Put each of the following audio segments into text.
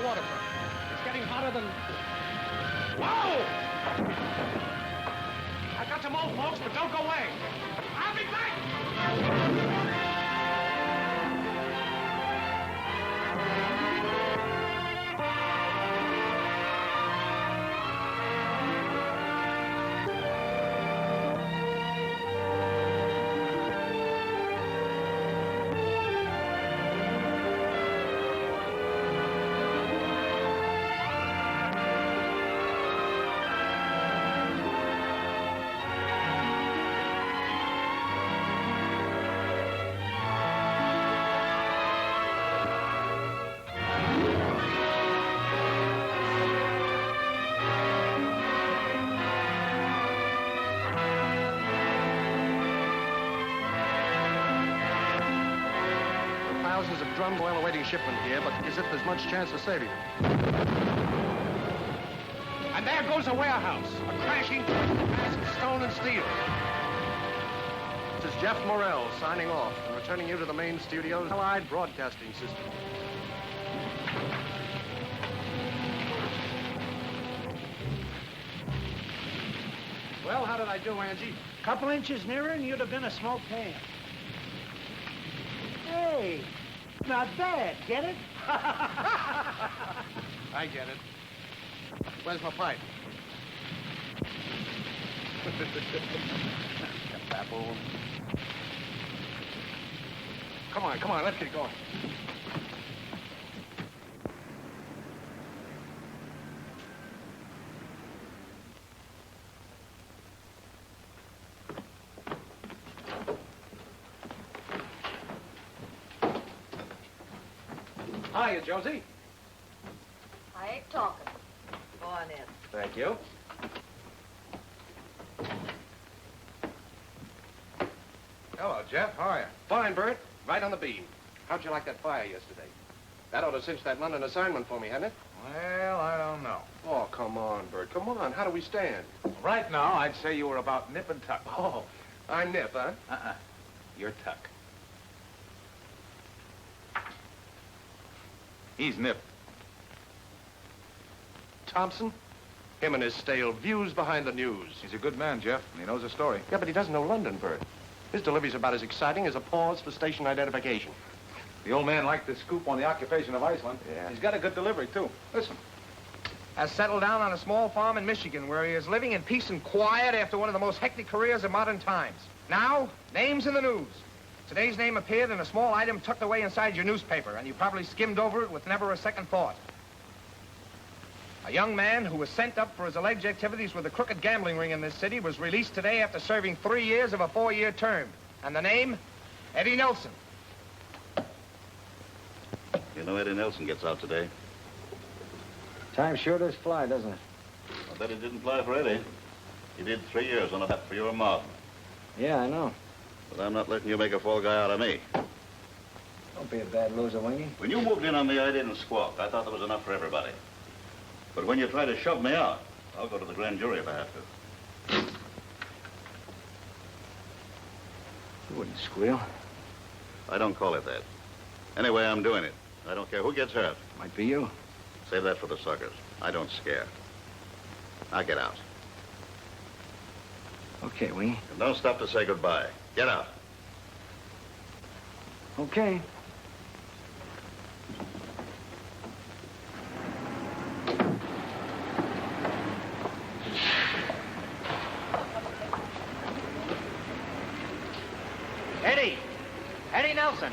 waterfront. It's getting hotter than... Whoa! I got some old folks, but don't go away. I'll be back! Drums while awaiting shipment here, but as if there's much chance of saving them. And there goes a warehouse, a crashing mass of stone and steel. This is Jeff Morrell signing off and returning you to the main studio's Allied Broadcasting System. Well, how did I do, Angie? Couple inches nearer and you'd have been a smoked ham. Hey, not bad, get it? I get it. Where's my pipe? Baboon. Come on, let's get going. Hiya, Josie. I ain't talking. Go on in. Thank you. Hello, Jeff. How are you? Fine, Bert. Right on the beam. How'd you like that fire yesterday? That ought to cinch that London assignment for me, hadn't it? Well, I don't know. Oh, come on, Bert. Come on. How do we stand? Right now, I'd say you were about nip and tuck. Oh, I'm Nip, huh? You're tuck. He's Nip. Thompson? Him and his stale views behind the news. He's a good man, Jeff, and he knows the story. Yeah, but he doesn't know London, Bert. His delivery's about as exciting as a pause for station identification. The old man liked the scoop on the occupation of Iceland. Yeah. He's got a good delivery, too. Listen. Has settled down on a small farm in Michigan where he is living in peace and quiet after one of the most hectic careers of modern times. Now, names in the news. Today's name appeared in a small item tucked away inside your newspaper, and you probably skimmed over it with never a second thought. A young man who was sent up for his alleged activities with a crooked gambling ring in this city was released today after serving 3 years of a 4-year term. And the name? Eddie Nelson. You know Eddie Nelson gets out today. Time sure does fly, doesn't it? I bet it didn't fly for Eddie. He did 3 years on a hat for your mom. Yeah, I know. But I'm not letting you make a fall guy out of me. Don't be a bad loser, Wingy. When you moved in on me, I didn't squawk. I thought there was enough for everybody. But when you try to shove me out, I'll go to the grand jury if I have to. You wouldn't squeal. I don't call it that. Anyway, I'm doing it. I don't care who gets hurt. Might be you. Save that for the suckers. I don't scare. Now get out. Okay, Wingy. And don't stop to say goodbye. Get out. Okay. Eddie! Eddie Nelson!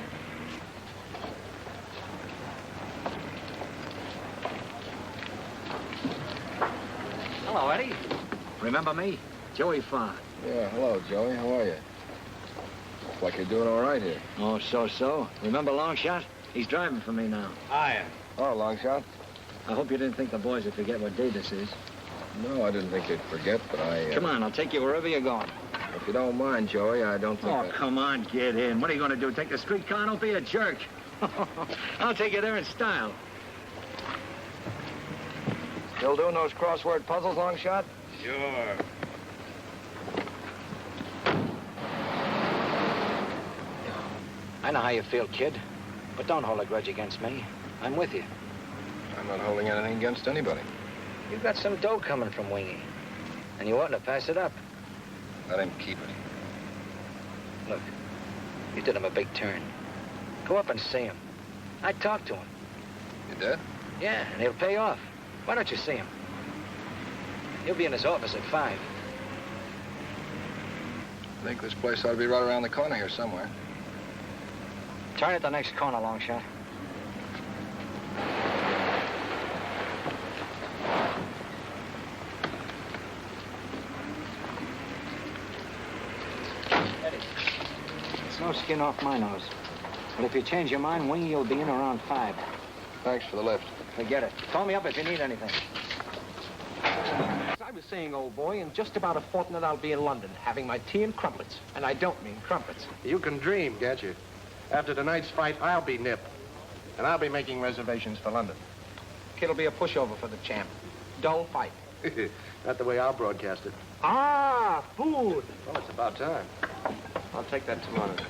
Hello, Eddie. Remember me? Joey Farr. Yeah, hello, Joey. How are you? Looks like you're doing all right here. Oh, so. Remember Longshot? He's driving for me now. Hiya. Oh, long shot? I hope you didn't think the boys would forget what day this is. No, I didn't think they'd forget, but I... Come on, I'll take you wherever you're going. If you don't mind, Joey, I don't think... Oh, come on, get in. What are you going to do, take the streetcar? Don't be a jerk. I'll take you there in style. Still doing those crossword puzzles, long shot? Sure. I know how you feel, kid. But don't hold a grudge against me. I'm with you. I'm not holding anything against anybody. You've got some dough coming from Wingy, and you oughtn't to pass it up. Let him keep it. Look, you did him a big turn. Go up and see him. I talked to him. You did? Yeah, and he'll pay off. Why don't you see him? He'll be in his office at 5. I think this place ought to be right around the corner here somewhere. Turn at the next corner, Longshot. Eddie, it's no skin off my nose. But if you change your mind, Wingy will be in around 5. Thanks for the lift. Forget it. Call me up if you need anything. As I was saying, old boy, in just about a fortnight I'll be in London, having my tea and crumpets. And I don't mean crumpets. You can dream, can't you? After tonight's fight, I'll be Nip. And I'll be making reservations for London. Kid'll be a pushover for the champ. Dull fight. Not the way I'll broadcast it. Ah, food. Well, it's about time. I'll take that to London.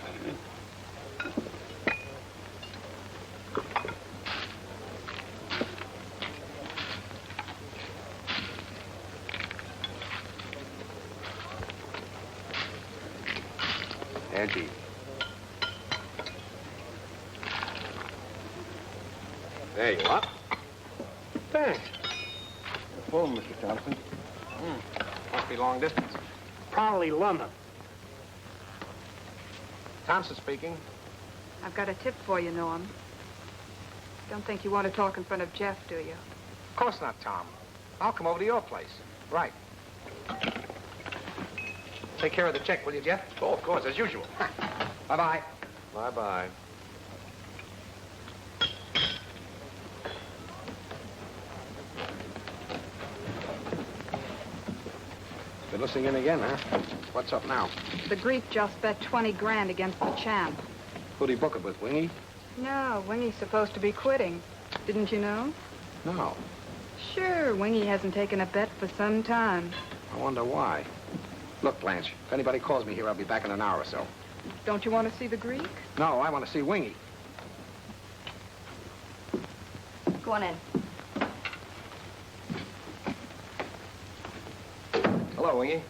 Angie. There you are. Thanks. The phone, Mr. Thompson. Must be long distance. Probably London. Thompson speaking. I've got a tip for you, Norm. Don't think you want to talk in front of Jeff, do you? Of course not, Tom. I'll come over to your place. Right. Take care of the check, will you, Jeff? Oh, of course, as usual. Bye-bye. Bye-bye. Been listening in again, huh? What's up now? The Greek just bet 20 grand against the champ. Who'd he book it with, Wingy? No, Wingy's supposed to be quitting. Didn't you know? No. Sure, Wingy hasn't taken a bet for some time. I wonder why. Look, Blanche, if anybody calls me here, I'll be back in an hour or so. Don't you want to see the Greek? No, I want to see Wingy. Go on in. Hello, Wingy.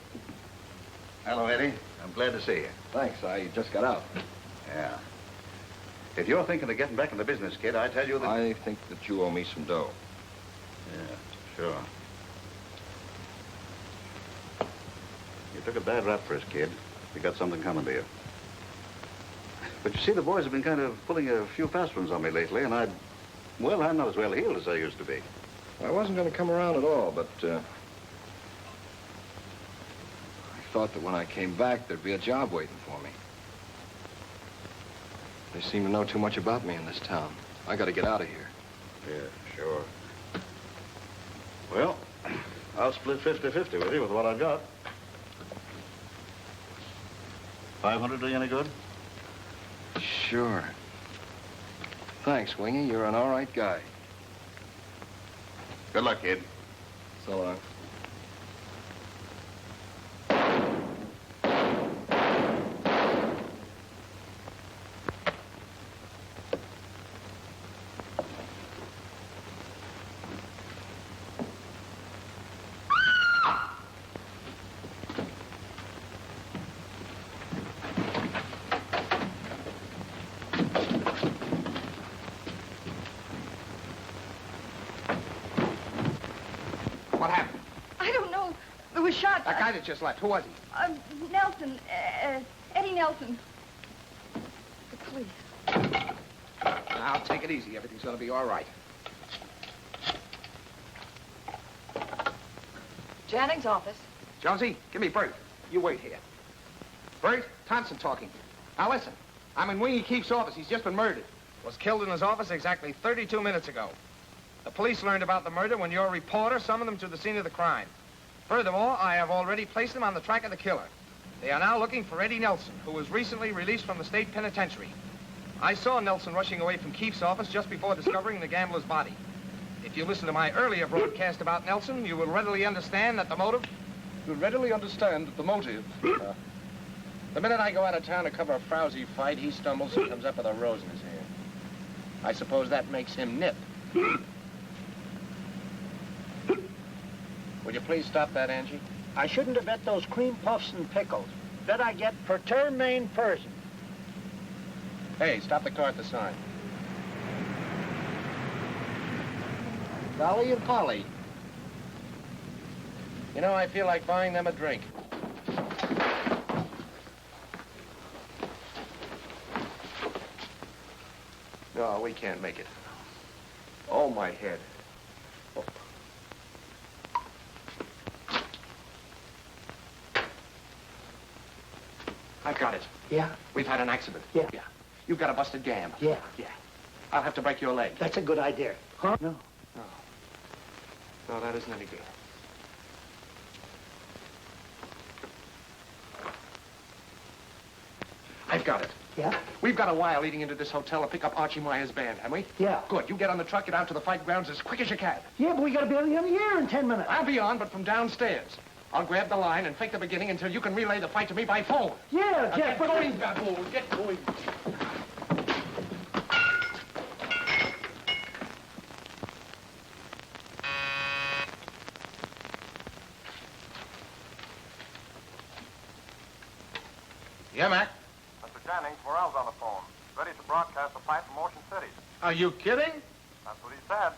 Hello, Eddie. I'm glad to see you. Thanks. I just got out. Yeah. If you're thinking of getting back in the business, kid, I tell you that... I think that you owe me some dough. Yeah, sure. You took a bad rap for us, kid. You got something coming to you. But you see, the boys have been kind of pulling a few fast ones on me lately, and I'm not as well heeled as I used to be. I wasn't going to come around at all, but I thought that when I came back, there'd be a job waiting for me. They seem to know too much about me in this town. I got to get out of here. Yeah, sure. Well, I'll split 50-50 with you with what I've got. 500 do you any good? Sure. Thanks, Wingy. You're an all right guy. Good luck, kid. So long. What happened? I don't know. There was shots. That guy that just left, who was he? Nelson. Eddie Nelson. The police. Now, take it easy. Everything's gonna be all right. Janning's office. Jonesy, give me Bert. You wait here. Bert, Thompson talking. Now listen, I'm in Wingy Keefe's office. He's just been murdered. Was killed in his office exactly 32 minutes ago. The police learned about the murder when your reporter summoned them to the scene of the crime. Furthermore, I have already placed them on the track of the killer. They are now looking for Eddie Nelson, who was recently released from the state penitentiary. I saw Nelson rushing away from Keefe's office just before discovering the gambler's body. If you listen to my earlier broadcast about Nelson, you will readily understand that the motive... You'll readily understand that the motive... the minute I go out of town to cover a frowsy fight, he stumbles and comes up with a rose in his hand. I suppose that makes him Nip. Would you please stop that, Angie? I shouldn't have bet those cream puffs and pickles. Bet I get per turn main Persian. Hey, stop the car at the sign. Dolly and Polly. You know, I feel like buying them a drink. No, we can't make it. Oh, my head. Oh. I've got it. Yeah? We've had an accident. Yeah. You've got a busted gam. Yeah. I'll have to break your leg. That's a good idea. Huh? No. No, that isn't any good. I've got it. Yeah? We've got a wire leading into this hotel to pick up Archie Meyer's band, haven't we? Yeah. Good. You get on the truck, get out to the fight grounds as quick as you can. Yeah, but we gotta be on the air in 10 minutes. I'll be on, but from downstairs. I'll grab the line and fake the beginning until you can relay the fight to me by phone. Yeah, Now Jeff. get going, baboon. Get going. Yeah, Mac? Mr. Jennings, Morel's on the phone. Ready to broadcast the fight from Ocean City. Are you kidding? That's what he said.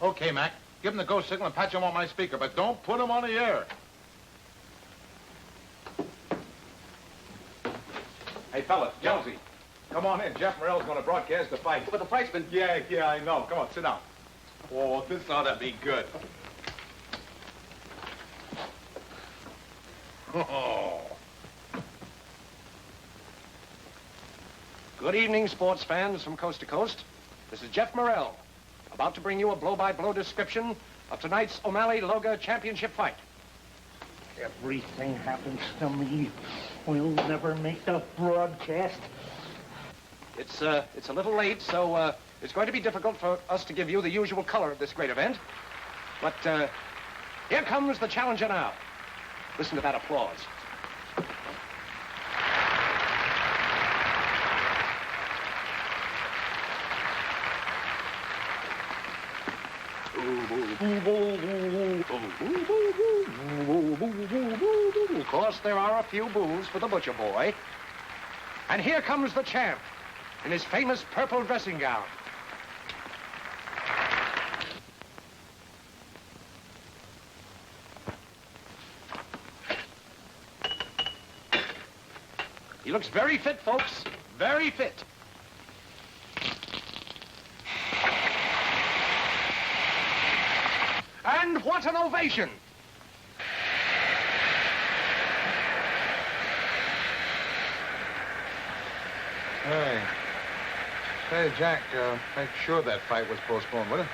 Okay, Mac. Give him the go signal and patch him on my speaker, but don't put him on the air. Hey, fellas, Jonesy, come on in. Jeff Morrell's going to broadcast the fight. But the fight's been... Yeah, I know. Come on, sit down. Oh, this ought to be good. Oh. Good evening, sports fans from coast to coast. This is Jeff Morrell, about to bring you a blow-by-blow description of tonight's O'Malley-Loga championship fight. Everything happens to me. We'll never make the broadcast. It's a little late, so it's going to be difficult for us to give you the usual color of this great event. But here comes the challenger now. Listen to that applause. Of course, there are a few boos for the butcher boy. And here comes the champ in his famous purple dressing gown. He looks very fit, folks. Very fit. And what an ovation! Hey, Jack, make sure that fight was postponed, will you?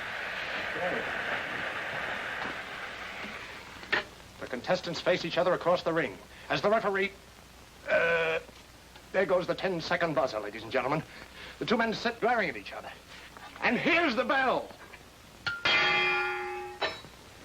The contestants face each other across the ring. As the referee... there goes the 10-second buzzer, ladies and gentlemen. The two men sit glaring at each other. And here's the bell.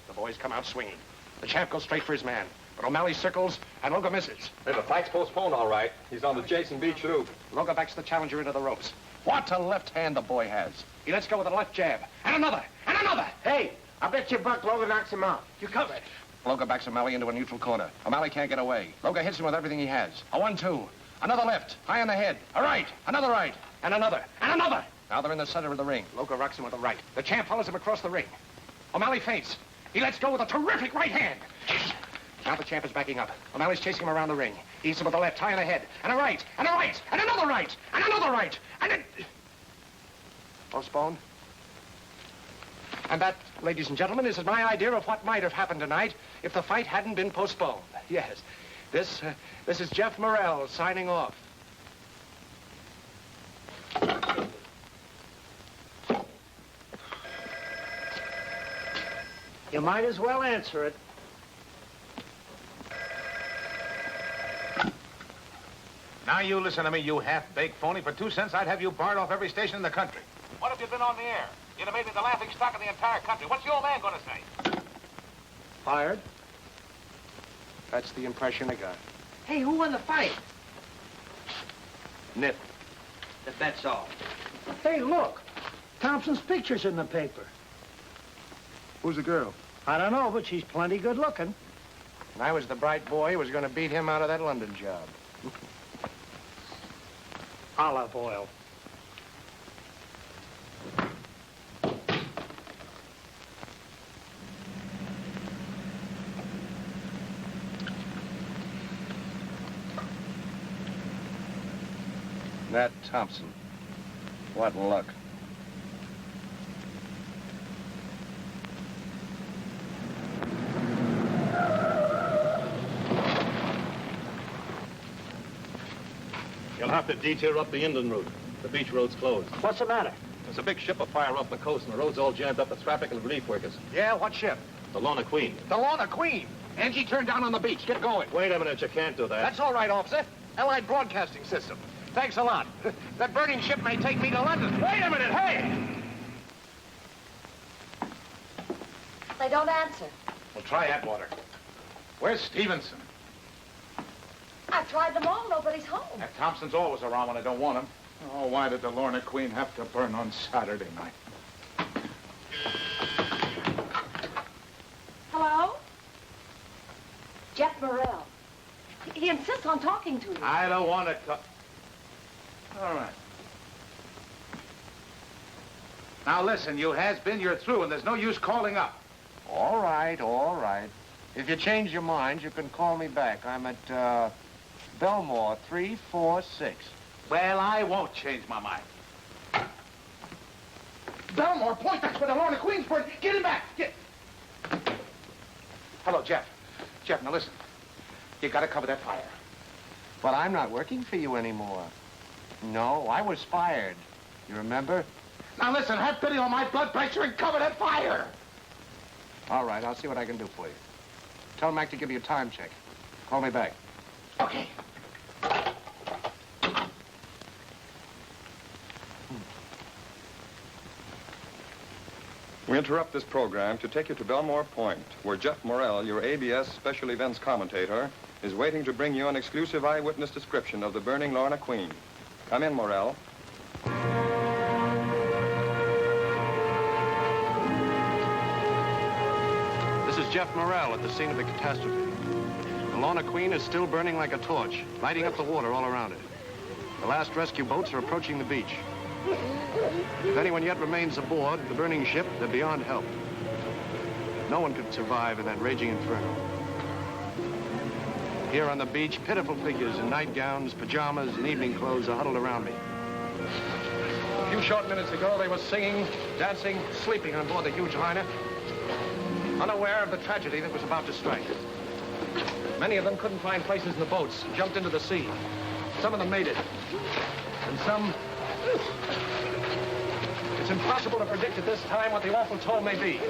The boys come out swinging. The champ goes straight for his man. But O'Malley circles, and Loga misses. Hey, the fight's postponed, all right. He's on the Jason Beach loop. Loga backs the challenger into the ropes. What a left hand the boy has. He lets go with a left jab. And another. And another. Hey, I bet you Buck Logan knocks him out. You covered. Loga backs O'Malley into a neutral corner. O'Malley can't get away. Loga hits him with everything he has. A 1-2. Another left. High on the head. A right. Another right. And another. And another. Now they're in the center of the ring. Loga rocks him with a right. The champ follows him across the ring. O'Malley feints. He lets go with a terrific right hand. Now the champ is backing up. O'Malley's chasing him around the ring. He hits him with a left, high on the head. And a right. And a right. And another right. And another right. And it... Postponed. And that, ladies and gentlemen, is my idea of what might have happened tonight if the fight hadn't been postponed. Yes. This is Jeff Morrell signing off. You might as well answer it. Now you listen to me, you half-baked phony. For 2 cents, I'd have you barred off every station in the country. What if you'd been on the air? You'd have made me the laughing stock of the entire country. What's the old man going to say? Fired? That's the impression I got. Hey, who won the fight? Nip. That's all. Hey, look. Thompson's picture's in the paper. Who's the girl? I don't know, but she's plenty good looking. And I was the bright boy who was going to beat him out of that London job. Olive oil. Nat Thompson. What luck. You'll have to detour up the inland route. The beach road's closed. What's the matter? There's a big ship of fire off the coast, and the road's all jammed up with traffic and relief workers. Yeah, what ship? The Lorna Queen. The Lorna Queen. Angie turned down on the beach. Get going. Wait a minute, you can't do that. That's all right, officer. Allied Broadcasting System. Thanks a lot. That burning ship may take me to London. Wait a minute, hey! They don't answer. Well, try Atwater. Where's Stevenson? I've tried them all. Nobody's home. That Thompson's always around when I don't want him. Oh, why did the Lorna Queen have to burn on Saturday night? Hello? Jeff Morrell. He insists on talking to you. I don't want to talk. All right. Now, listen, you has-been, you're through, and there's no use calling up. All right, all right. If you change your mind, you can call me back. I'm at, Belmore 346. Well, I won't change my mind. Belmore Point, that's where the Lorna Queen's burned. Get him back. Get... Hello, Jeff. Jeff, now listen. You gotta cover that fire. Well, I'm not working for you anymore. No, I was fired. You remember? Now listen, have pity on my blood pressure and cover that fire. All right, I'll see what I can do for you. Tell Mac to give you a time check. Call me back. Okay. We interrupt this program to take you to Belmore Point, where Jeff Morrell, your ABS special events commentator, is waiting to bring you an exclusive eyewitness description of the burning Lorna Queen. Come in, Morrell. This is Jeff Morrell at the scene of the catastrophe. The Lorna Queen is still burning like a torch, lighting up the water all around it. The last rescue boats are approaching the beach. If anyone yet remains aboard the burning ship, they're beyond help. No one could survive in that raging inferno. Here on the beach, pitiful figures in nightgowns, pajamas, and evening clothes are huddled around me. A few short minutes ago, they were singing, dancing, sleeping on board the huge liner, unaware of the tragedy that was about to strike. Many of them couldn't find places in the boats, jumped into the sea. Some of them made it, and some... It's impossible to predict at this time what the awful toll may be.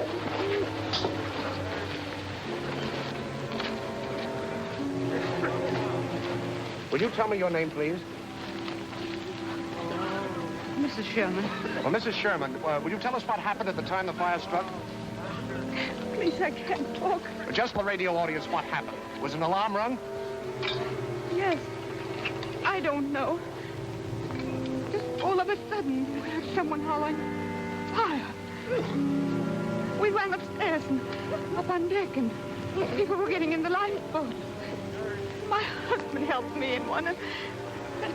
Will you tell me your name, please? Mrs. Sherman. Well, Mrs. Sherman, will you tell us what happened at the time the fire struck? Please, I can't talk. Just the radio audience, what happened? Was an alarm rung? Yes. I don't know. Just all of a sudden, we heard someone hollering, fire. We ran upstairs and up on deck, and people were getting in the lifeboats. My husband helped me in one, and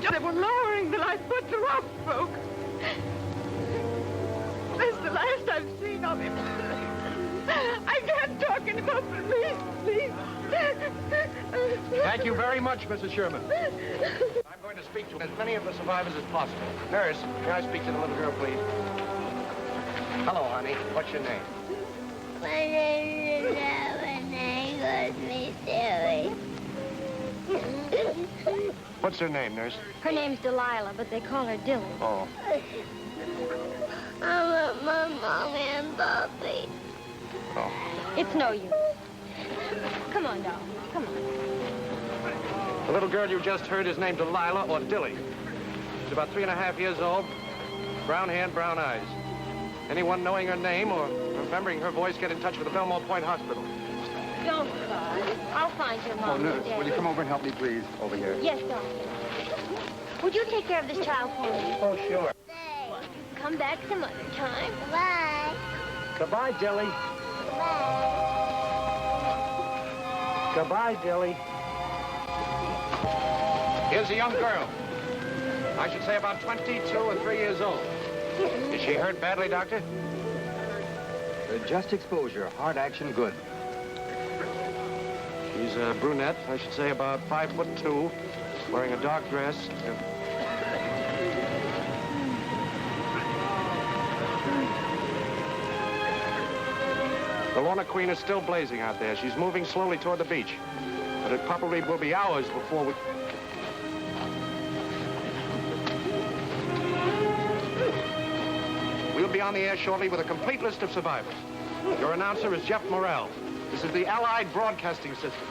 they were lowering the lifeboat. The rope broke. That's the last I've seen of him. I can't talk anymore, please, please. Thank you very much, Mrs. Sherman. I'm going to speak to as many of the survivors as possible. Nurse, can I speak to the little girl, please? Hello, honey. What's your name? My name is Ellen. They got me silly. What's her name, nurse? Her name's Delilah, but they call her Dilly. Oh. I love my mommy and Bobby. Oh. It's no use. Come on, darling. Come on. The little girl you just heard is named Delilah or Dilly. She's about 3.5 years old, brown hair and brown eyes. Anyone knowing her name or remembering her voice, get in touch with the Belmore Point Hospital. Don't cry. I'll find your mom. Oh, nurse, will you come over and help me, please? Over here. Yes, doctor. Would you take care of this child for me? Oh, sure. Come back some other time. Bye. Goodbye, Dilly. Bye. Goodbye, Dilly. Here's a young girl. I should say about 22 or 3 years old. Is she hurt badly, Doctor? Just exposure. Hard action, good. She's a brunette, I should say about 5'2", wearing a dark dress. The Lorna Queen is still blazing out there. She's moving slowly toward the beach. But it probably will be hours before we... We'll be on the air shortly with a complete list of survivors. Your announcer is Jeff Morrell. This is the Allied Broadcasting System.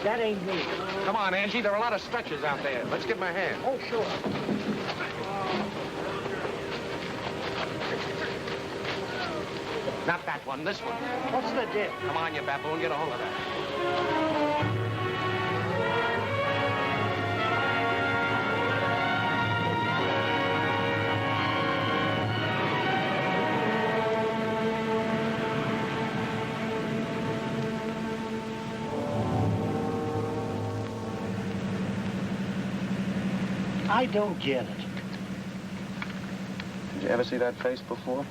That ain't me. Come on, Angie. There are a lot of stretchers out there. Let's give them a hand. Oh, sure. Not that one, this one. What's the dip? Come on, you baboon. Get a hold of that. I don't get it. Did you ever see that face before?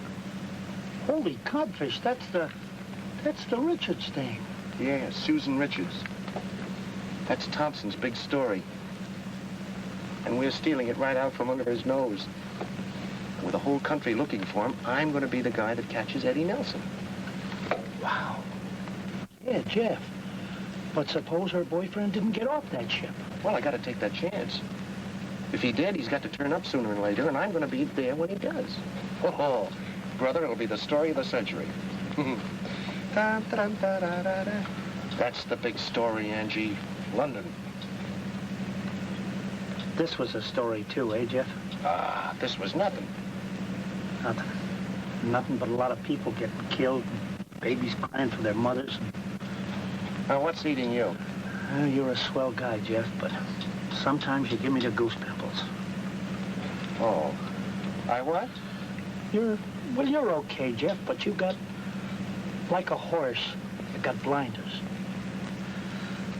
Holy codfish, that's the Richards thing. Yeah, Susan Richards. That's Thompson's big story. And we're stealing it right out from under his nose. With the whole country looking for him, I'm going to be the guy that catches Eddie Nelson. Wow. Yeah, Jeff. But suppose her boyfriend didn't get off that ship. Well, I got to take that chance. If he did, he's got to turn up sooner or later, and I'm going to be there when he does. Oh, brother, it'll be the story of the century. That's the big story, Angie. London. This was a story, too, eh, Jeff? This was nothing. Nothing. Nothing but a lot of people getting killed and babies crying for their mothers. Now, what's eating you? You're a swell guy, Jeff, but sometimes you give me the goose pimples. Oh. I what? You're okay, Jeff, but you got, like a horse, you got blinders.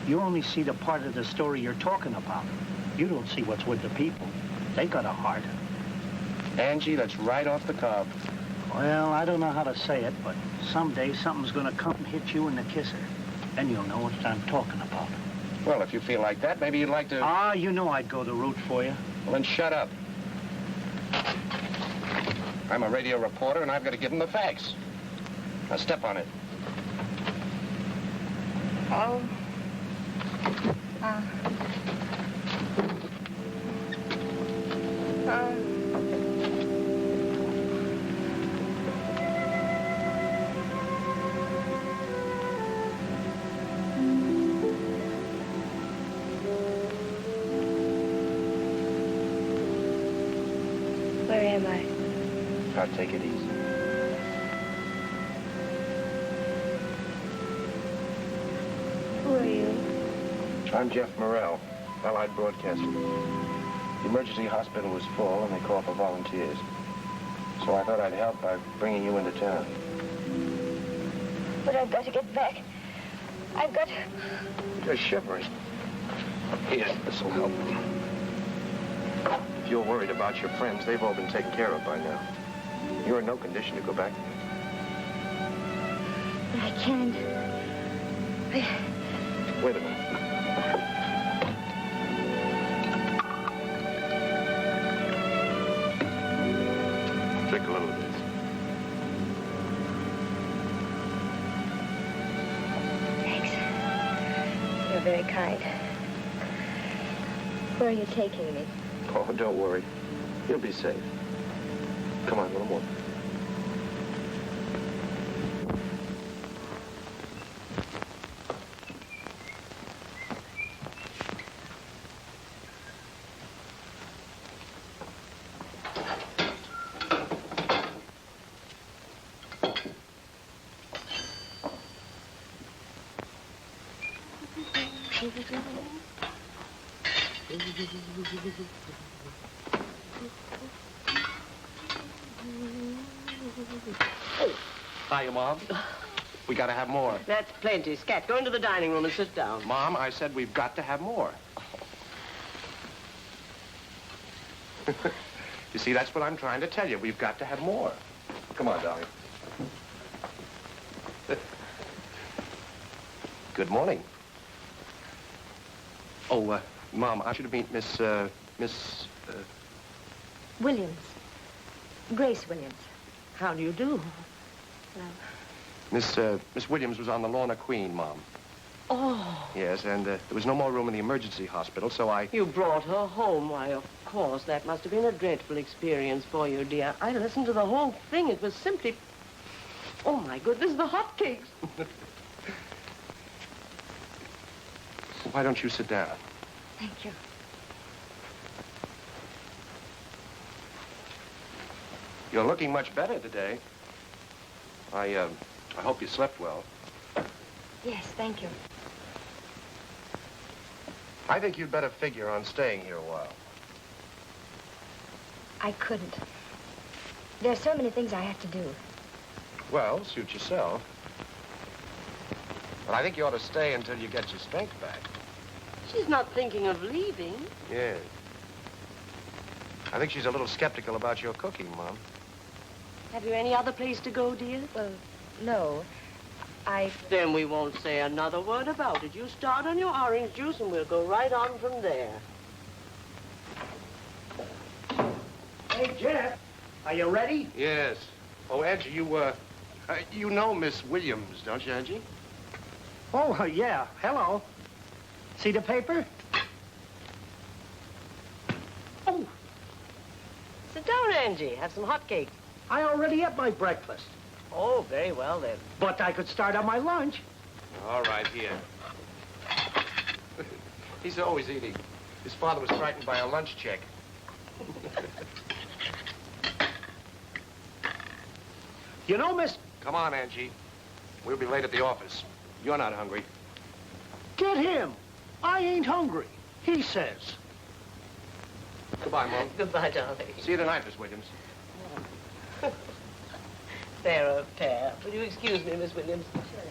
You only see the part of the story you're talking about. You don't see what's with the people. They got a heart. Angie, that's right off the cob. Well, I don't know how to say it, but someday something's gonna come and hit you in the kisser. Then you'll know what I'm talking about. Well, if you feel like that, maybe you'd like to... You know I'd go the route for you. Well, then shut up. I'm a radio reporter, and I've got to give them the facts. Now, step on it. Oh. Where am I? Now, take it easy. Who are you? I'm Jeff Morrell, Allied Broadcasting. The emergency hospital was full, and they called for volunteers. So I thought I'd help by bringing you into town. But I've got to get back. I've got... You're shivering. Here, this'll help. If you're worried about your friends, they've all been taken care of by now. You're in no condition to go back. But I can't. Wait a minute. Drink a little of this. Thanks. You're very kind. Where are you taking me? Oh, don't worry. You'll be safe. Come on, a little more. Hiya, Mom. We gotta have more. That's plenty. Scat, go into the dining room and sit down. Mom, I said we've got to have more. You see, that's what I'm trying to tell you. We've got to have more. Come on, darling. Good morning. Oh, Mom, I should meet Miss Williams. Grace Williams. How do you do? Miss Williams was on the Lorna Queen, Mom. Oh. Yes, and there was no more room in the emergency hospital, so I... You brought her home. Why, of course. That must have been a dreadful experience for you, dear. I listened to the whole thing. It was simply... Oh, my goodness, the hotcakes. Why don't you sit down? Thank you. You're looking much better today. I hope you slept well. Yes, thank you. I think you'd better figure on staying here a while. I couldn't. There's so many things I have to do. Well, suit yourself. But I think you ought to stay until you get your strength back. She's not thinking of leaving. Yes. I think she's a little skeptical about your cooking, Mom. Have you any other place to go, dear? Well, no. Then we won't say another word about it. You start on your orange juice and we'll go right on from there. Hey, Jeff, are you ready? Yes. Oh, Angie, you know Miss Williams, don't you, Angie? Oh, yeah. Hello. See the paper? Oh. Sit down, Angie. Have some hot cakes. I already ate my breakfast. Oh, very well, then. But I could start on my lunch. All right, here. He's always eating. His father was frightened by a lunch check. You know, Miss... Come on, Angie. We'll be late at the office. You're not hungry. Get him. I ain't hungry, he says. Goodbye, Mom. Goodbye, darling. See you tonight, Miss Williams. They're a pair. Will you excuse me, Miss Williams? Surely.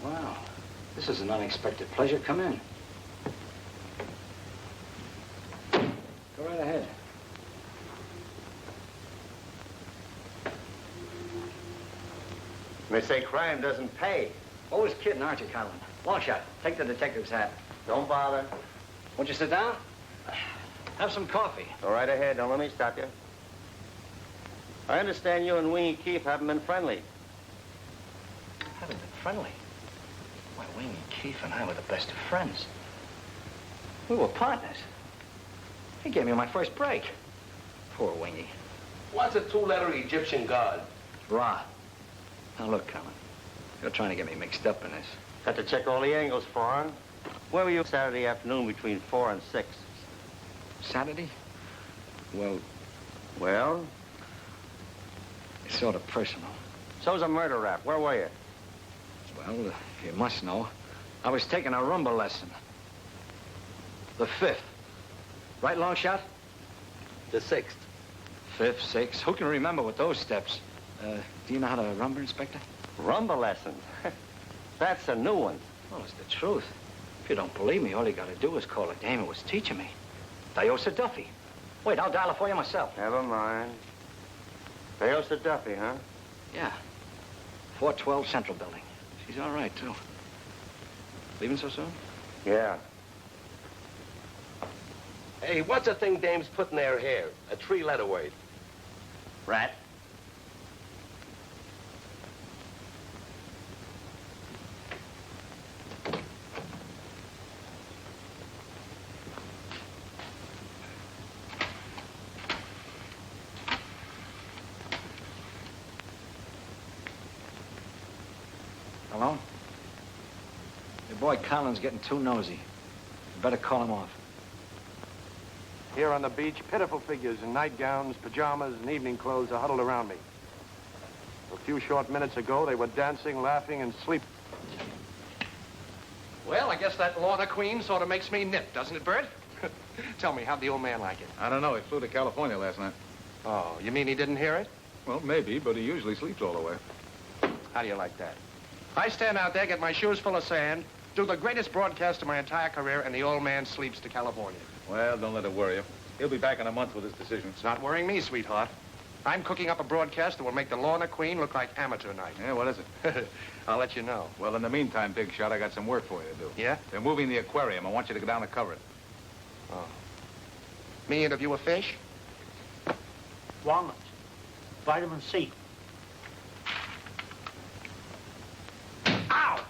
Wow. This is an unexpected pleasure. Come in. Go right ahead. They say crime doesn't pay. Always kidding, aren't you, Colin? Long shot. Take the detective's hat. Don't bother. Won't you sit down? Have some coffee. Go right ahead. Don't let me stop you. I understand you and Wingy Keefe haven't been friendly. Haven't been friendly? Why, Wingy Keefe and I were the best of friends. We were partners. He gave me my first break. Poor Wingy. What's a two-letter Egyptian god? Ra. Now, look, Colin. You're trying to get me mixed up in this. Got to check all the angles, Foreign. Where were you Saturday afternoon between 4 and 6? Saturday? Well, Well, it's sort of personal. so's a murder rap. Where were you? Well, you must know. I was taking a rumba lesson. The 5th. Right, long shot? The 6th. 5th, 6th. Who can remember with those steps? Do you know how to rumba, Inspector? Rumba lessons. That's a new one. Well, it's the truth. If you don't believe me, all you gotta do is call the dame who was teaching me. Diosa Duffy. Wait, I'll dial it for you myself. Never mind. Diosa Duffy, huh? Yeah. 412 Central Building. She's all right, too. Leaving so soon? Yeah. Hey, what's the thing dames put in their hair? A 3-letter word. Rat. Hello? Your boy Colin's getting too nosy. You better call him off. Here on the beach, pitiful figures in nightgowns, pajamas, and evening clothes are huddled around me. A few short minutes ago, they were dancing, laughing, and sleeping. Well, I guess that Lorna Queen sort of makes me nip, doesn't it, Bert? Tell me, how'd the old man like it? I don't know. He flew to California last night. Oh, you mean he didn't hear it? Well, maybe, but he usually sleeps all the way. How do you like that? I stand out there, get my shoes full of sand, do the greatest broadcast of my entire career, and the old man sleeps to California. Well, don't let it worry you. He'll be back in a month with his decision. It's not worrying me, sweetheart. I'm cooking up a broadcast that will make the Lorna Queen look like amateur night. Yeah, what is it? I'll let you know. Well, in the meantime, Big Shot, I got some work for you to do. Yeah? They're moving the aquarium. I want you to go down and cover it. Oh. Me interview a fish? Walnuts. Vitamin C. Ow!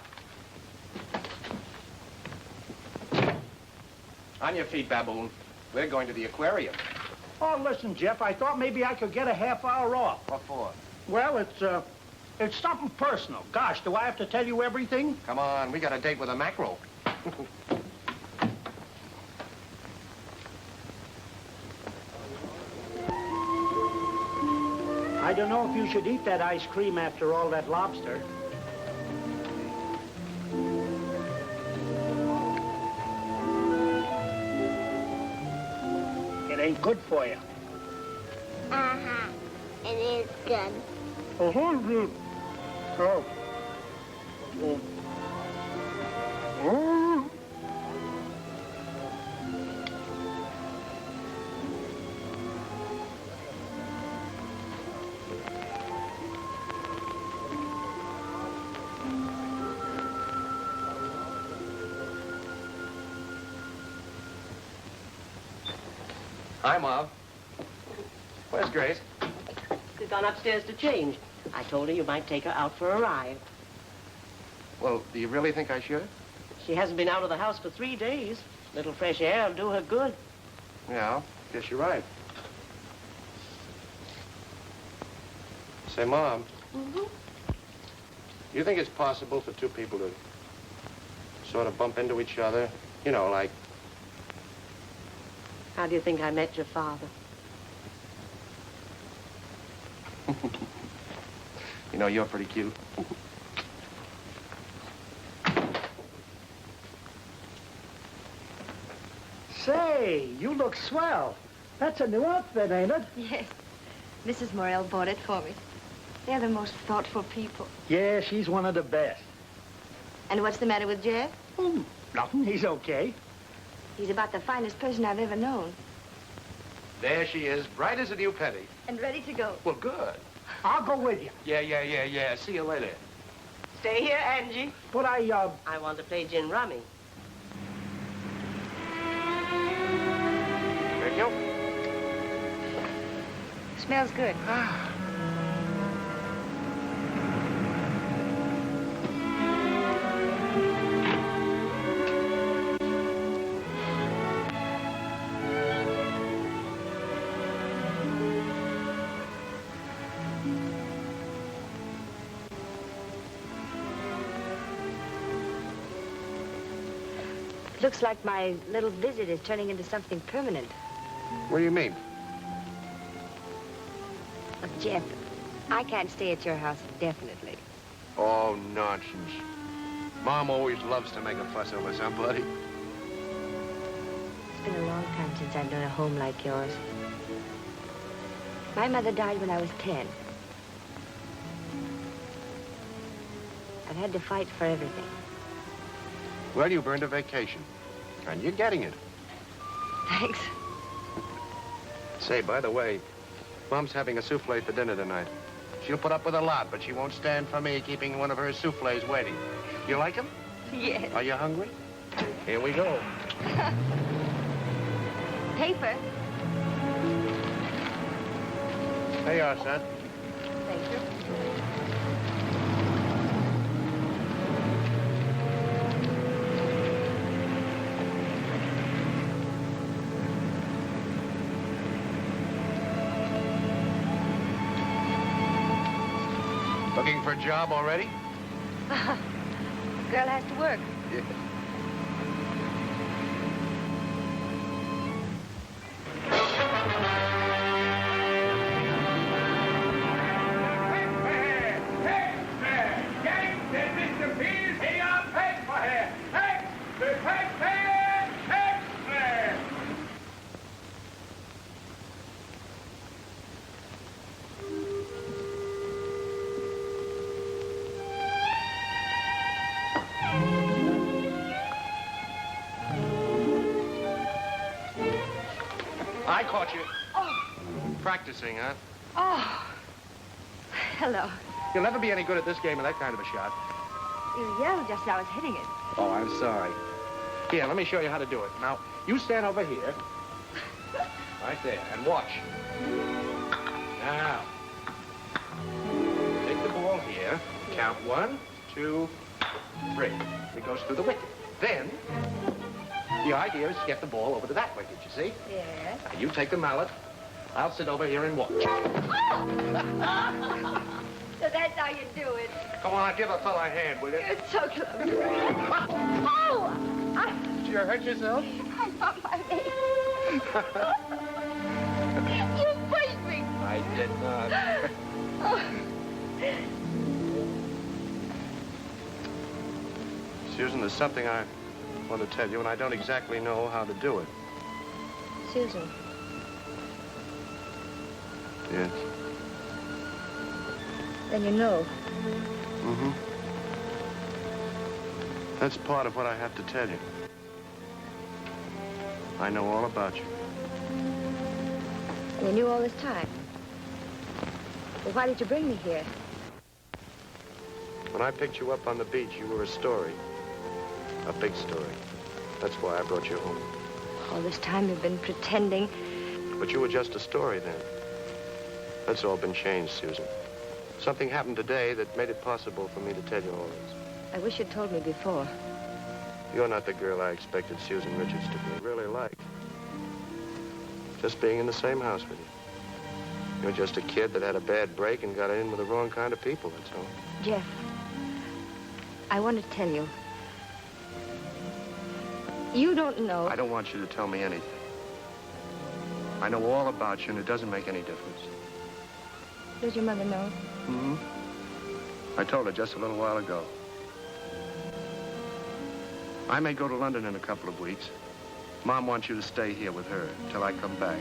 On your feet, baboon. We're going to the aquarium. Oh, listen, Jeff, I thought maybe I could get a half hour off. What for? Well, it's something personal. Gosh, do I have to tell you everything? Come on, we got a date with a mackerel. I don't know if you should eat that ice cream after all that lobster. It ain't good for you. Uh-huh. It is good. Oh. Oh. Hi, Mom. Where's Grace? She's gone upstairs to change. I told her you might take her out for a ride. Well, do you really think I should? She hasn't been out of the house for 3 days. Little fresh air will do her good. Yeah, guess you're right. Say, Mom. Mm-hmm. You think it's possible for two people to sort of bump into each other? You know, like... How do you think I met your father? You know, you're pretty cute. Say, you look swell. That's a new outfit, ain't it? Yes. Mrs. Morrell bought it for me. They're the most thoughtful people. Yeah, she's one of the best. And what's the matter with Jeff? Oh, nothing. He's okay. He's about the finest person I've ever known. There she is, bright as a new penny. And ready to go. Well, good. I'll go with you. Yeah. See you later. Stay here, Angie. But I want to play gin rummy. Thank you. Smells good. Looks like my little visit is turning into something permanent. What do you mean? Look, Jeff, I can't stay at your house indefinitely. Oh, nonsense. Mom always loves to make a fuss over somebody. It's been a long time since I've known a home like yours. My mother died when I was 10. I've had to fight for everything. Well, you've earned a vacation. And you're getting it. Thanks. Say, by the way, Mom's having a souffle for dinner tonight. She'll put up with a lot, but she won't stand for me keeping one of her souffles waiting. You like them? Yes. Are you hungry? Here we go. Paper. There you are, son. Thank you. Looking for a job already? Girl has to work. Yeah. I caught you. Oh. Practicing, huh? Oh. Hello. You'll never be any good at this game with that kind of a shot. You yelled just as I was hitting it. Oh, I'm sorry. Here, let me show you how to do it. Now, you stand over here. Right there, and watch. Now, take the ball here. Count 1, 2, 3. It goes through the wicket. Then, the idea is to get the ball over to that wicket, you see? Yes. Now, you take the mallet. I'll sit over here and watch. So that's how you do it. Come on, give a fella a hand, will you? You're so close. Oh! Did you hurt yourself? I bumped my leg. You pushed me. I did not. Oh. Susan, there's something I want to tell you, and I don't exactly know how to do it. Susan. Yes. Then you know. Mm-hmm. That's part of what I have to tell you. I know all about you. And you knew all this time. Well, why did you bring me here? When I picked you up on the beach, you were a story. A big story. That's why I brought you home. All this time you've been pretending. But you were just a story then. That's all been changed, Susan. Something happened today that made it possible for me to tell you all this. I wish you'd told me before. You're not the girl I expected Susan Richards to be. Really liked. Just being in the same house with you. You're just a kid that had a bad break and got in with the wrong kind of people, that's all. Jeff, I want to tell you. You don't know. I don't want you to tell me anything. I know all about you, and it doesn't make any difference. Does your mother know? Mm-hmm. I told her just a little while ago. I may go to London in a couple of weeks. Mom wants you to stay here with her till I come back.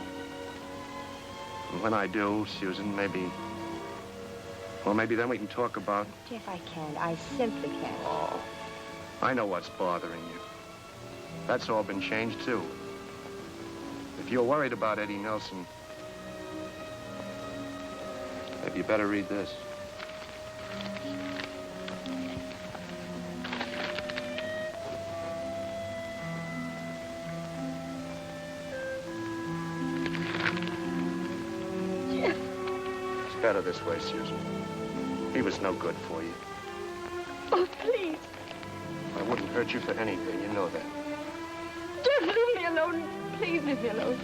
And when I do, Susan, maybe... Well, maybe then we can talk about... Jeff, I can't. I simply can't. Oh, I know what's bothering you. That's all been changed, too. If you're worried about Eddie Nelson, maybe you better read this. Jeff. It's better this way, Susan. He was no good for you. Oh, please. I wouldn't hurt you for anything, you know that. Jeff, leave me alone. Please leave me alone.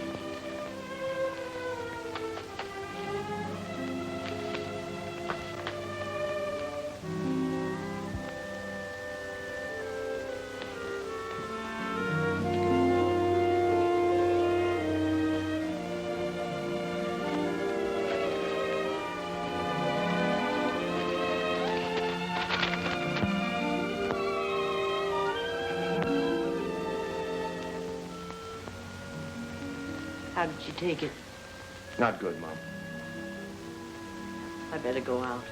How did she take it? Not good, Mom. I better go out.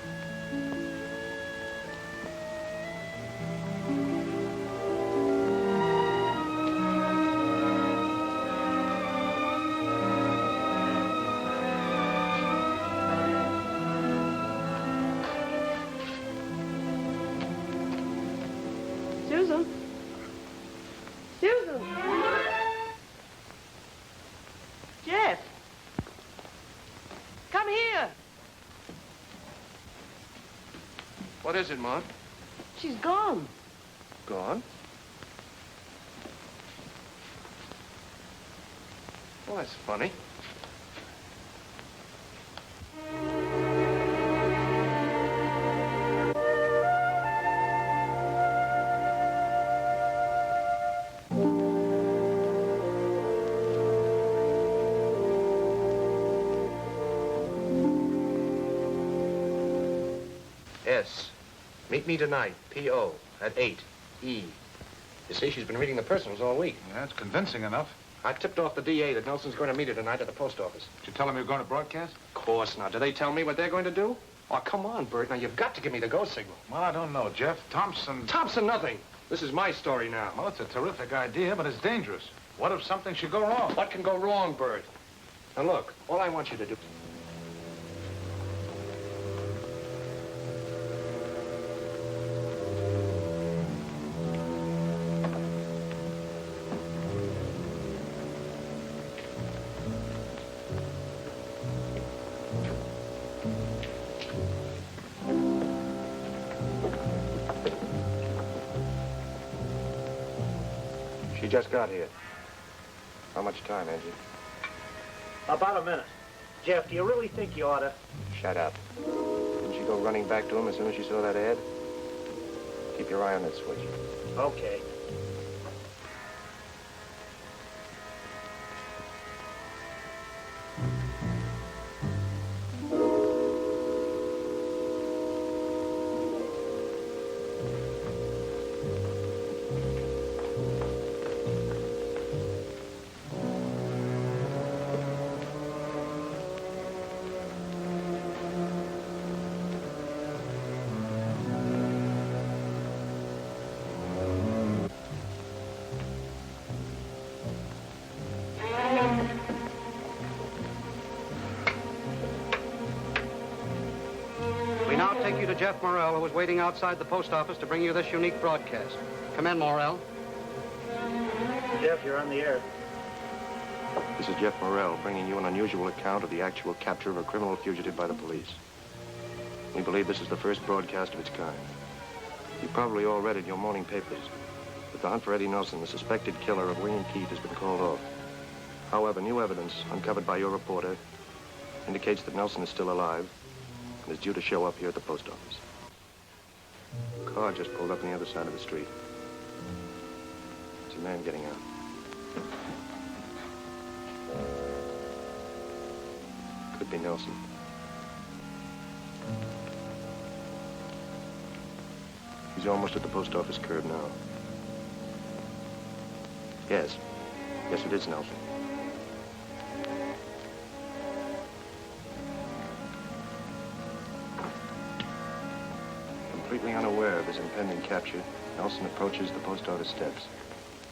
Susan? Susan? Jeff! Come here! What is it, Mom? She's gone. Gone? Well, that's funny. S. Meet me tonight. P.O. at 8. E. You see, she's been reading the personals all week. That's convincing enough. I tipped off the D.A. that Nelson's going to meet her tonight at the post office. Did you tell him you're going to broadcast? Of course not. Do they tell me what they're going to do? Oh, come on, Bert. Now, you've got to give me the go signal. Well, I don't know, Jeff. Thompson... Thompson, nothing. This is my story now. Well, it's a terrific idea, but it's dangerous. What if something should go wrong? What can go wrong, Bert? And look, all I want you to do... She just got here. How much time, Angie? About a minute. Jeff, do you really think you ought to? Shut up. Didn't she go running back to him as soon as she saw that ad? Keep your eye on that switch. Okay. We now take you to Jeff Morrell, who is waiting outside the post office to bring you this unique broadcast. Come in, Morrell. Jeff, you're on the air. This is Jeff Morrell bringing you an unusual account of the actual capture of a criminal fugitive by the police. We believe this is the first broadcast of its kind. You probably all read in your morning papers that the hunt for Eddie Nelson, the suspected killer of Wing and Keith, has been called off. However, new evidence uncovered by your reporter indicates that Nelson is still alive and is due to show up here at the post office. A car just pulled up on the other side of the street. There's a man getting out. Could be Nelson. He's almost at the post office curb now. Yes. Yes, it is Nelson. Completely unaware of his impending capture, Nelson approaches the post office steps.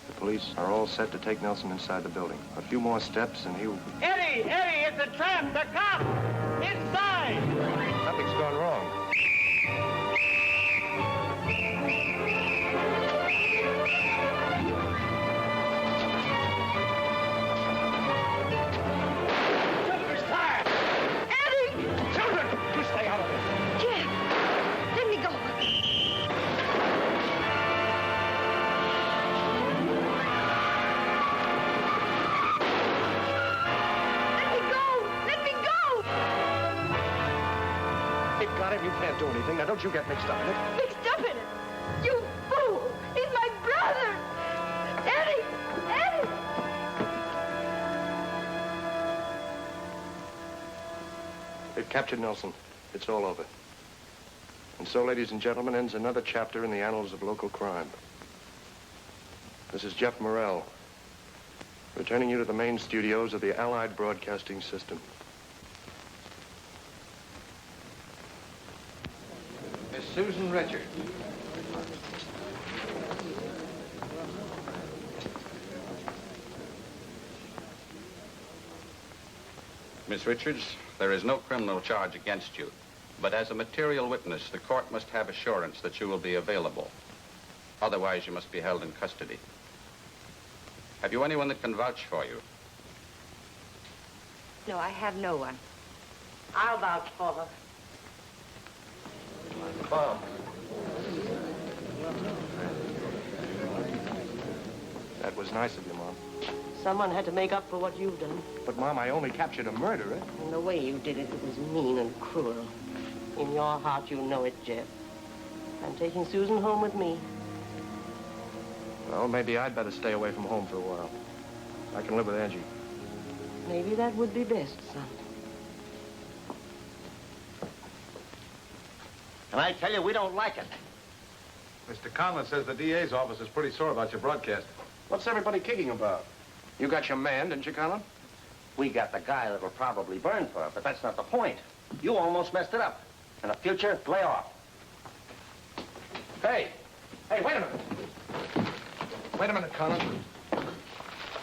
The police are all set to take Nelson inside the building. A few more steps and he will... Eddie! Eddie, it's a trap! The cop! Inside! Something's gone wrong. Jennifer's tired! Eddie! Children! You stay out of it! Jeff, let me go. Let me go! They've got him. You can't do anything. Now, don't you get mixed up in it. Mixed up in it! You fool! He's my brother! Eddie! Eddie! They've captured Nelson. It's all over. And so, ladies and gentlemen, ends another chapter in the annals of local crime. This is Jeff Morrell, returning you to the main studios of the Allied Broadcasting System. Miss Susan Richards. Miss Richards, there is no criminal charge against you. But as a material witness, the court must have assurance that you will be available. Otherwise, you must be held in custody. Have you anyone that can vouch for you? No, I have no one. I'll vouch for her. Mom. That was nice of you, Mom. Someone had to make up for what you've done. But, Mom, I only captured a murderer. And the way you did it, it was mean and cruel. In your heart, you know it, Jeff. I'm taking Susan home with me. Well, maybe I'd better stay away from home for a while. I can live with Angie. Maybe that would be best, son. And I tell you, we don't like it. Mr. Conlon says the DA's office is pretty sore about your broadcast. What's everybody kicking about? You got your man, didn't you, Conlon? We got the guy that'll probably burn for it, but that's not the point. You almost messed it up. In the future, lay off. Hey! Hey, wait a minute. Wait a minute, Conlon.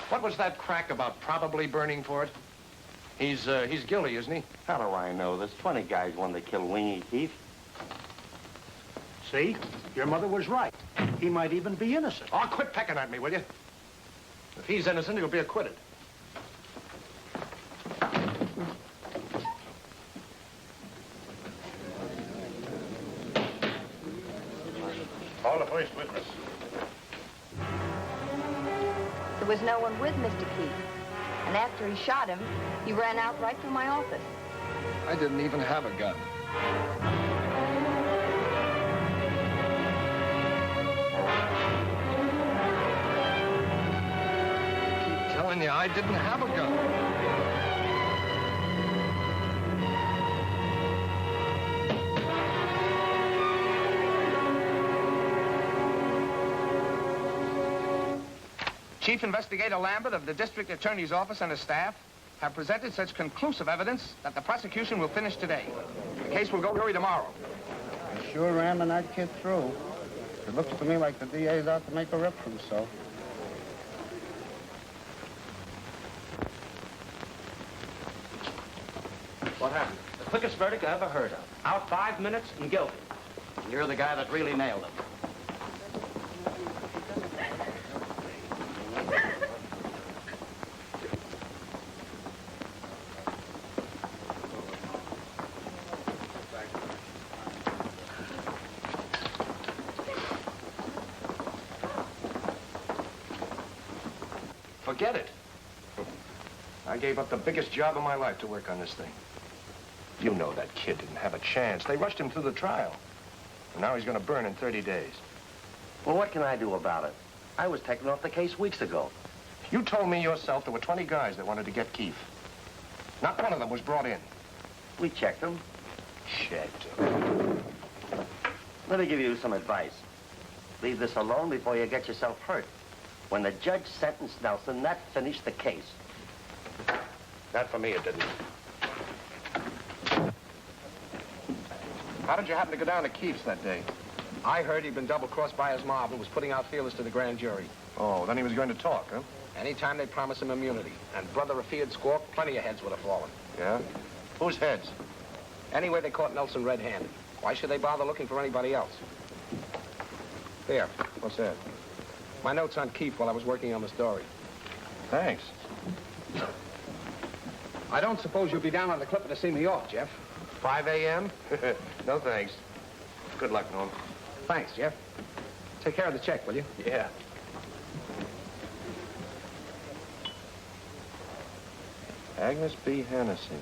What was that crack about probably burning for it? He's guilty, isn't he? How do I know? There's 20 guys wanted to kill Wingy, Keith. See? Your mother was right. He might even be innocent. Oh, quit pecking at me, will you? If he's innocent, he'll be acquitted. Call the first witness. There was no one with Mr. Keith. And after he shot him, he ran out right through my office. I didn't even have a gun. I keep telling you, I didn't have a gun. Chief Investigator Lambert of the District Attorney's Office and his staff have presented such conclusive evidence that the prosecution will finish today. The case will go to jury tomorrow. You're sure ramming that kid through. It looks to me like the DA's out to make a rip for himself. What happened? The quickest verdict I ever heard of. Out 5 minutes and guilty. And you're the guy that really nailed him. Forget it. I gave up the biggest job of my life to work on this thing. You know that kid didn't have a chance. They rushed him through the trial. And now he's going to burn in 30 days. Well, what can I do about it? I was taken off the case weeks ago. You told me yourself there were 20 guys that wanted to get Keith. Not one of them was brought in. We checked them. Checked. Let me give you some advice. Leave this alone before you get yourself hurt. When the judge sentenced Nelson, that finished the case. Not for me, it didn't. How did you happen to go down to Keith's that day? I heard he'd been double-crossed by his mob and was putting out feelers to the grand jury. Oh, then he was going to talk, huh? Anytime they promised him immunity. And brother, if he had squawked, plenty of heads would have fallen. Yeah? Whose heads? Anyway, they caught Nelson red-handed. Why should they bother looking for anybody else? Here. What's that? My notes on Keith while I was working on the story. Thanks. I don't suppose you'll be down on the Clipper to see me off, Jeff. 5 a.m.? No, thanks. Good luck, Norm. Thanks, Jeff. Take care of the check, will you? Yeah. Agnes B. Hennessy.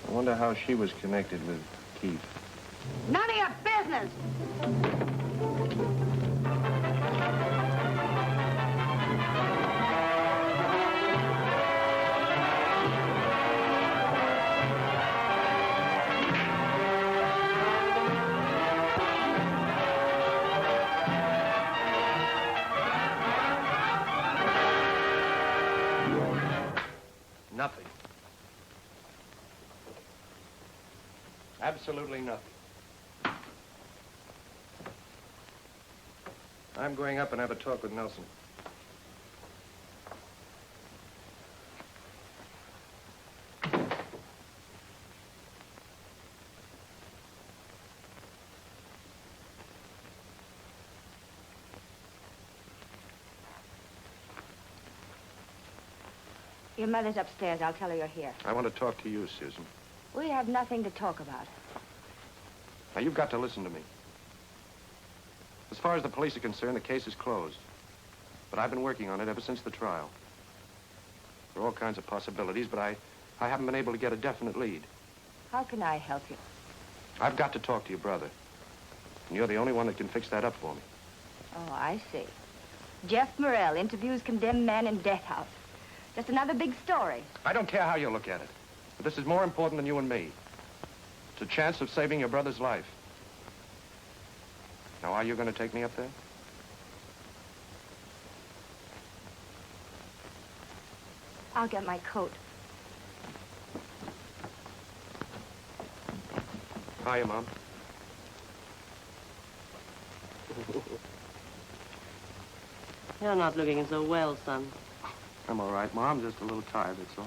I wonder how she was connected with Keith. None of your business! Nothing. Absolutely nothing. I'm going up and have a talk with Nelson. Your mother's upstairs. I'll tell her you're here. I want to talk to you, Susan. We have nothing to talk about. Now, you've got to listen to me. As far as the police are concerned, the case is closed. But I've been working on it ever since the trial. There are all kinds of possibilities, but I haven't been able to get a definite lead. How can I help you? I've got to talk to your brother. And you're the only one that can fix that up for me. Oh, I see. Jeff Morrell interviews condemned man in death house. Just another big story. I don't care how you look at it. But this is more important than you and me. It's a chance of saving your brother's life. Now, are you going to take me up there? I'll get my coat. Hiya, Mom. You're not looking so well, son. I'm all right, Mom. Just a little tired, that's all.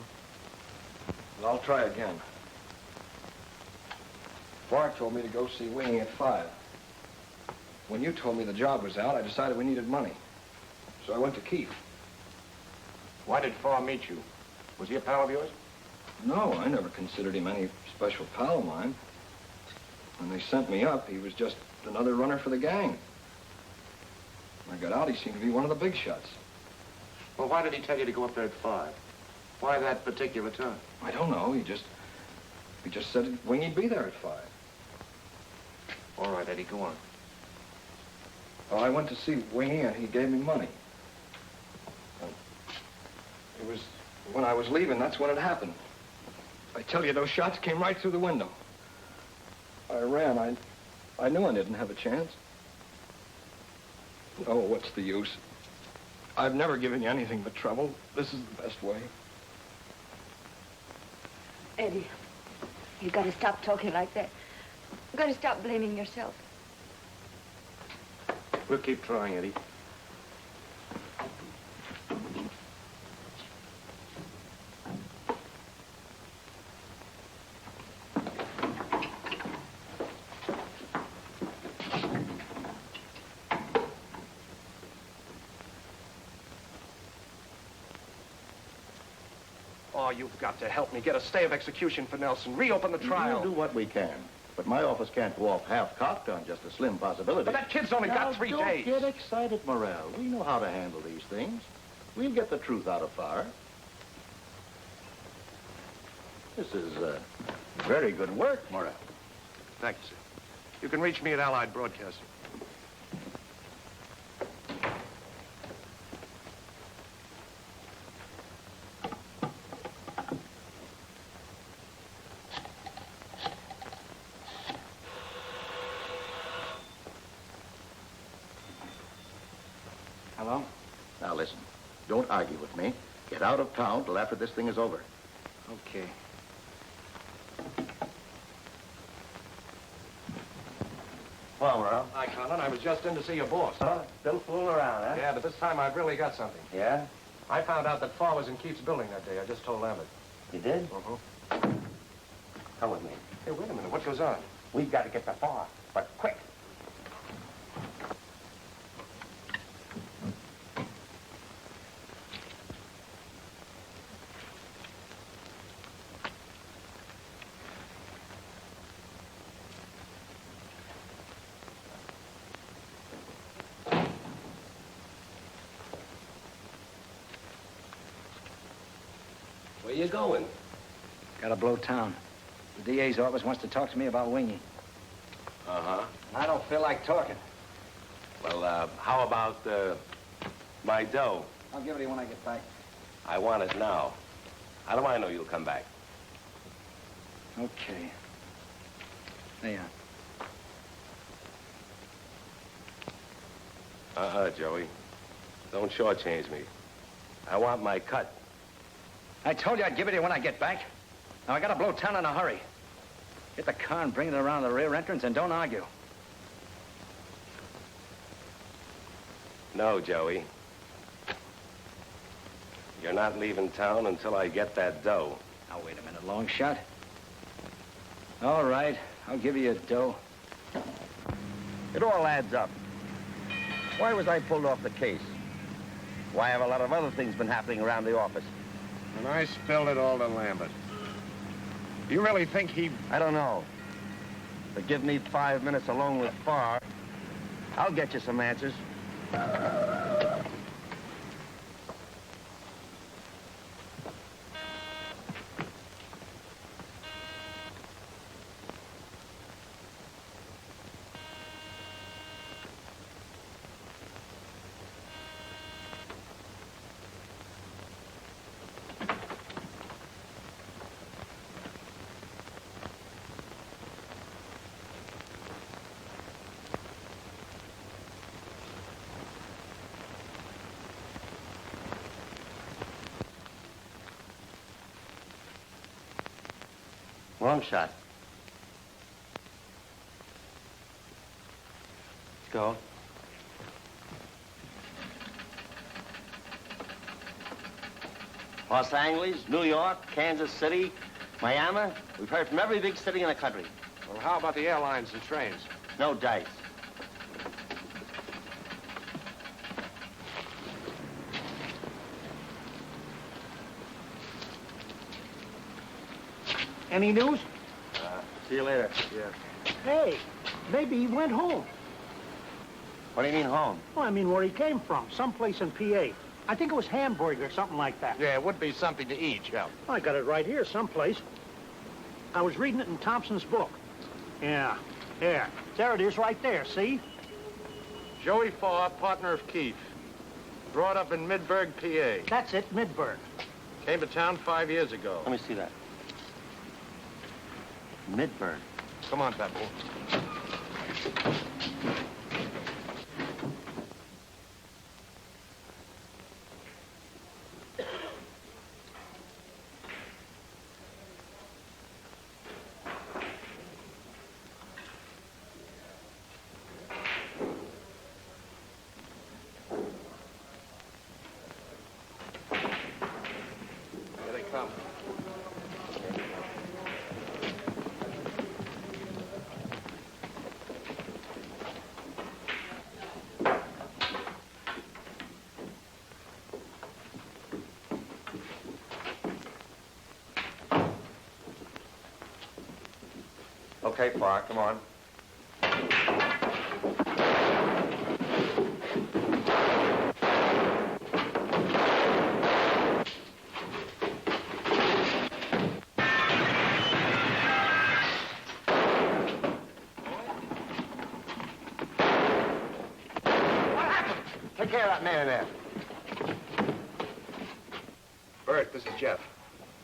Well, I'll try again. Bart told me to go see Wingy at 5. When you told me the job was out, I decided we needed money. So I went to Keith. Why did Farr meet you? Was he a pal of yours? No, I never considered him any special pal of mine. When they sent me up, he was just another runner for the gang. When I got out, he seemed to be one of the big shots. Well, why did he tell you to go up there at 5? Why that particular time? I don't know. He just said Wingy'd be there at 5. All right, Eddie, go on. Well, I went to see Wingy, and he gave me money. And it was when I was leaving, that's when it happened. I tell you, those shots came right through the window. I ran. I knew I didn't have a chance. Oh, what's the use? I've never given you anything but trouble. This is the best way. Eddie, you got to stop talking like that. You got to stop blaming yourself. We'll keep trying, Eddie. Oh, you've got to help me get a stay of execution for Nelson. Reopen the trial. We'll do what we can. But my office can't go off half-cocked on just a slim possibility. But that kid's only got 3 days. Don't get excited, Morrell. We know how to handle these things. We'll get the truth out of Farr. This is very good work, Morrell. Thank you, sir. You can reach me at Allied Broadcasting. Hello? Now, listen. Don't argue with me. Get out of town till after this thing is over. Okay. Well, Morrell. Hi, Conlon. I was just in to see your boss. Still fooling around, huh? Yeah, but this time I've really got something. Yeah? I found out that Farr was in Keith's building that day. I just told Lambert. You did? Mm-hmm. Come with me. Hey, wait a minute. What goes on? We've got to get to Farr, but quick. Where you going? Gotta blow town. The DA's office wants to talk to me about Wingy. Uh-huh. I don't feel like talking. Well, how about, my dough? I'll give it to you when I get back. I want it now. How do I know you'll come back? Okay. There you are. Joey. Don't shortchange me. I want my cut. I told you I'd give it to you when I get back. Now, I gotta blow town in a hurry. Get the car and bring it around the rear entrance and don't argue. No, Joey. You're not leaving town until I get that dough. Now, wait a minute, long shot. All right, I'll give you a dough. It all adds up. Why was I pulled off the case? Why have a lot of other things been happening around the office? And I spilled it all to Lambert. You really think he... I don't know. But give me 5 minutes alone with Farr. I'll get you some answers. Long shot. Let's go. Los Angeles, New York, Kansas City, Miami, we've heard from every big city in the country. Well, how about the airlines and trains? No dice. Any news? See you later. Yeah. Hey, maybe he went home. What do you mean home? Well, I mean where he came from, someplace in PA. I think it was Hamburg or something like that. Yeah, it would be something to eat, Jeff. I got it right here, someplace. I was reading it in Thompson's book. Yeah, there. There it is right there, see? Joey Farr, partner of Keefe. Brought up in Midburg, PA. That's it, Midburg. Came to town 5 years ago. Let me see that. Midburg. Come on, Pepper. Here they come. Okay, Farr, come on. Take care of that man in there. Bert, this is Jeff.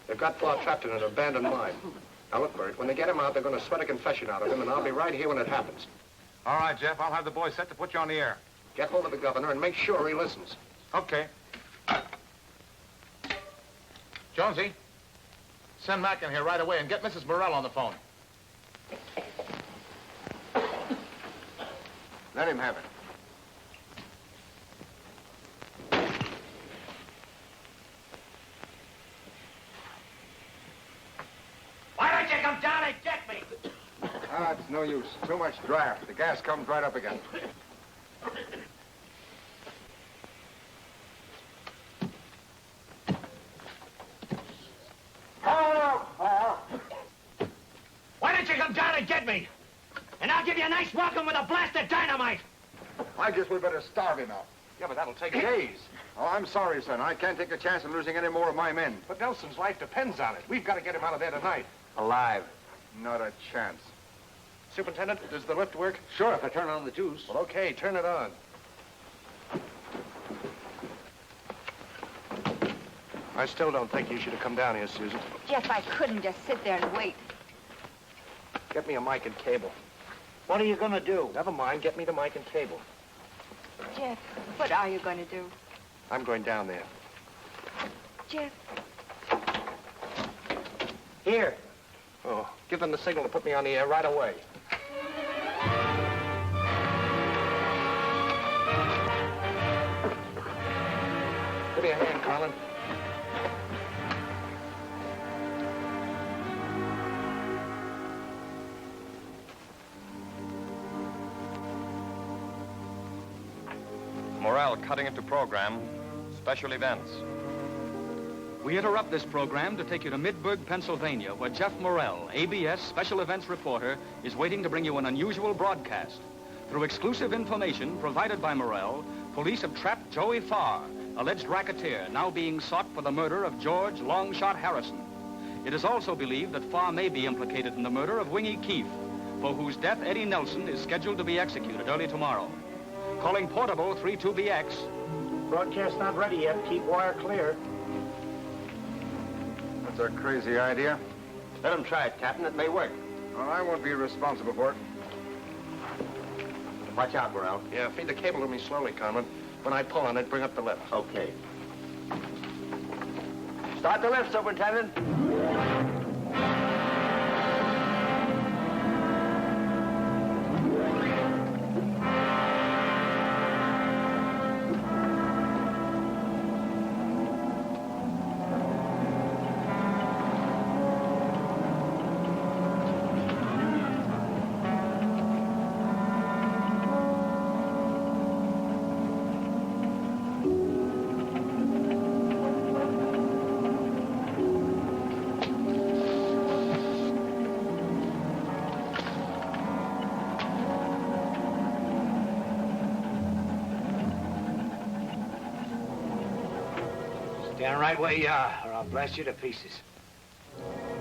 They've got Farr trapped in an abandoned mine. Now, look, Bert, when they get him out, they're going to sweat a confession out of him, and I'll be right here when it happens. All right, Jeff, I'll have the boys set to put you on the air. Get hold of the governor and make sure he listens. Okay. Jonesy, send Mac in here right away and get Mrs. Morell on the phone. Let him have it. Why don't you come down and get me? Ah, it's no use. Too much draft. The gas comes right up again. Why don't you come down and get me? And I'll give you a nice welcome with a blast of dynamite. I guess we better starve him out. Yeah, but that'll take days. Oh, I'm sorry, son. I can't take a chance of losing any more of my men. But Nelson's life depends on it. We've got to get him out of there tonight. Alive. Not a chance. Superintendent, does the lift work? Sure, if I turn on the juice. Well, okay, turn it on. I still don't think you should have come down here, Susan. Jeff, I couldn't just sit there and wait. Get me a mic and cable. What are you going to do? Never mind, get me the mic and cable. Jeff, what are you going to do? I'm going down there. Jeff. Here. Oh, give them the signal to put me on the air right away. Give me a hand, Colin. Morale cutting into program, special events. We interrupt this program to take you to Midburg, Pennsylvania, where Jeff Morell, ABS special events reporter, is waiting to bring you an unusual broadcast. Through exclusive information provided by Morell, police have trapped Joey Farr, alleged racketeer, now being sought for the murder of George Longshot Harrison. It is also believed that Farr may be implicated in the murder of Wingy Keefe, for whose death Eddie Nelson is scheduled to be executed early tomorrow. Calling portable 32BX. Broadcast not ready yet. Keep wire clear. That's a crazy idea. Let him try it, Captain. It may work. Well, I won't be responsible for it. Watch out, Morell. Yeah, feed the cable to me slowly, Conrad. When I pull on it, bring up the lift. Okay. Start the lift, Superintendent. Stand right where you are, or I'll blast you to pieces.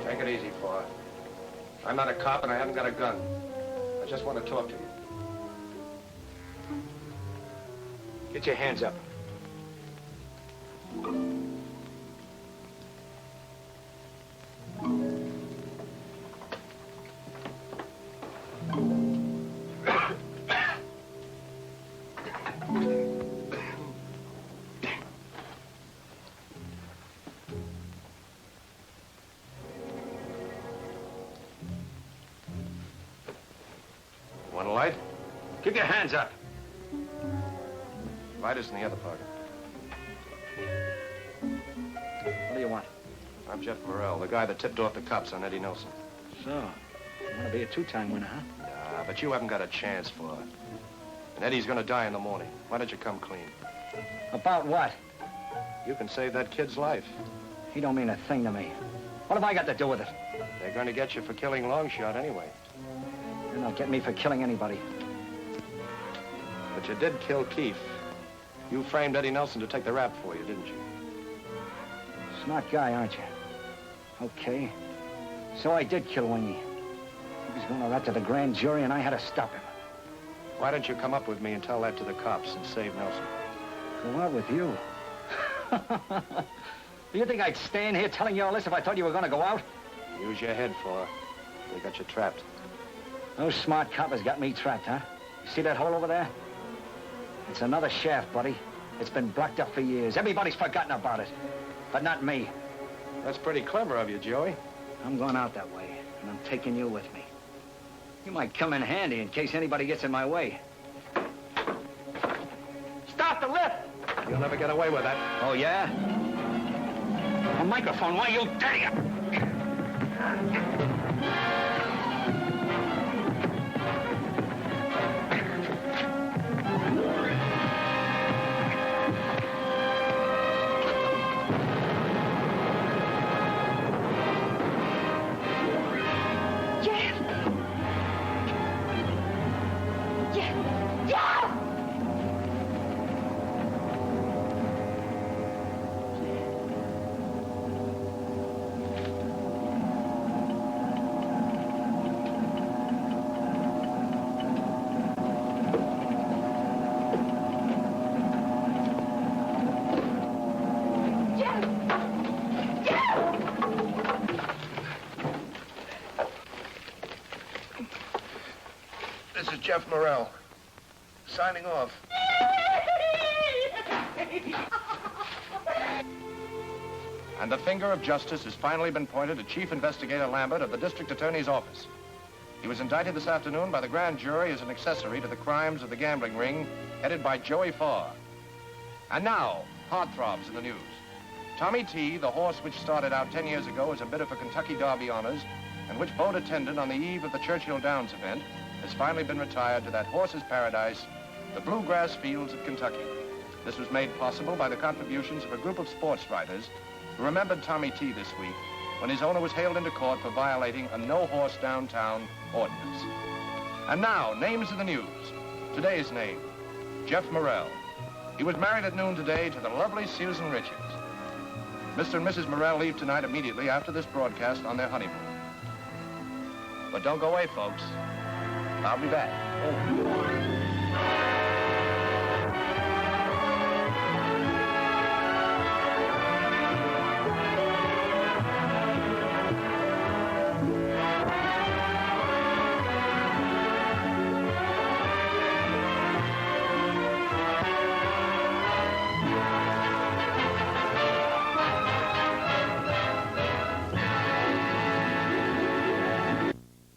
Take it easy, Pa. I'm not a cop and I haven't got a gun. I just want to talk to you. Get your hands up. Want a light? Keep your hands up. Light is in the other pocket. What do you want? I'm Jeff Morrell, the guy that tipped off the cops on Eddie Nelson. So, you want to be a two-time winner, huh? Nah, but you haven't got a chance for it. And Eddie's gonna die in the morning. Why don't you come clean? About what? You can save that kid's life. He don't mean a thing to me. What have I got to do with it? They're gonna get you for killing Longshot anyway. They're not getting me for killing anybody. But you did kill Keefe. You framed Eddie Nelson to take the rap for you, didn't you? Smart guy, aren't you? Okay. So I did kill Wingy. He was going to rat to the grand jury, and I had to stop him. Why don't you come up with me and tell that to the cops and save Nelson? Go out with you? Do you think I'd stand here telling you all this if I thought you were going to go out? Use your head, for they got you trapped. Those smart coppers got me trapped, huh? You see that hole over there? It's another shaft, buddy. It's been blocked up for years. Everybody's forgotten about it. But not me. That's pretty clever of you, Joey. I'm going out that way, and I'm taking you with me. You might come in handy in case anybody gets in my way. Stop the lift! You'll never get away with that. Oh, yeah? A microphone, why you dare you? This is Jeff Morrell, signing off. And the finger of justice has finally been pointed at Chief Investigator Lambert of the District Attorney's Office. He was indicted this afternoon by the grand jury as an accessory to the crimes of the gambling ring headed by Joey Farr. And now, heartthrobs in the news. Tommy T, the horse which started out 10 years ago as a bidder for Kentucky Derby honors and which Bode attended on the eve of the Churchill Downs event, has finally been retired to that horse's paradise, the bluegrass fields of Kentucky. This was made possible by the contributions of a group of sports writers who remembered Tommy T this week when his owner was hailed into court for violating a no-horse downtown ordinance. And now, names in the news. Today's name, Jeff Morrell. He was married at noon today to the lovely Susan Richards. Mr. and Mrs. Morrell leave tonight immediately after this broadcast on their honeymoon. But don't go away, folks. I'll be back.